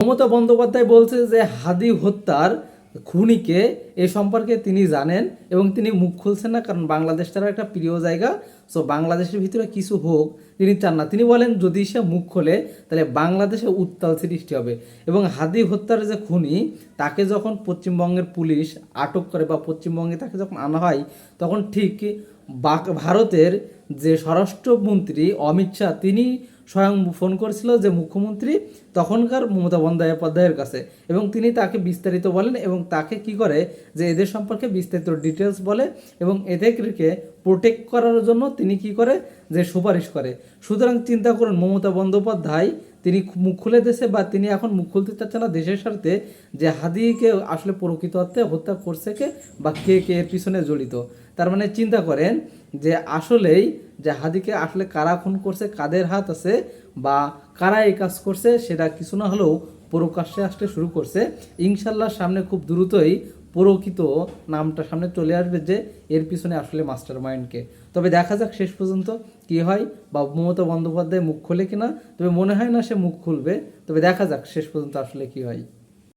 মমতা বন্দ্যোপাধ্যায় বলছে যে হাদি হত্যার খুনিকে এ সম্পর্কে তিনি জানেন এবং তিনি মুখ খুলছেন না, কারণ বাংলাদেশ তার একটা প্রিয় জায়গা। সো বাংলাদেশের ভিতরে কিছু হোক তিনি চান না। তিনি বলেন যদি সে মুখ খোলে তাহলে বাংলাদেশে উত্তাল সৃষ্টি হবে। এবং হাদি হত্যার যে খুনি তাকে যখন পশ্চিমবঙ্গের পুলিশ আটক করে বা পশ্চিমবঙ্গে তাকে যখন আনা হয়, তখন ঠিক ভারতের যে স্বরাষ্ট্রমন্ত্রী অমিত শাহ তিনি স্বয়ং ফোন করেছিল যে মুখ্যমন্ত্রী তখনকার মমতা বন্দ্যোপাধ্যায়ের কাছে, এবং তিনি তাকে বিস্তারিত বলেন এবং তাকে কি করে যে এদের সম্পর্কে বিস্তারিত ডিটেলস বলে এবং এদেরকে প্রোটেক্ট করার জন্য তিনি কি করে যে সুপারিশ করে। সুতরাং চিন্তা করুন, মমতা বন্দ্যোপাধ্যায় তিনি মুখ খুলে দিয়েছে বা তিনি এখন মুখ খুলতে চাচ্ছে না দেশের স্বার্থে যে হাদিকে আসলে প্রকৃত অর্থে হত্যা করছে কে বা কে কে এর পিছনে জড়িত। তার মানে চিন্তা করেন যে আসলেই যে হাদিকে আসলে কারা খুন করছে, কাদের হাত আছে বা কারা এই কাজ করছে সেটা কিছু না হলেও প্রকাশ্যে আসতে শুরু করছে। ইনশাল্লাহ সামনে খুব দ্রুতই প্রকৃত নামটা সামনে চলে আসবে যে এর পিছনে আসলে মাস্টার মাইন্ডকে। তবে দেখা যাক শেষ পর্যন্ত কি হয় বা মমতা বন্দ্যোপাধ্যায় মুখ খোলে কিনা। তবে মনে হয় না সে মুখ খুলবে, তবে দেখা যাক শেষ পর্যন্ত আসলে কি হয়।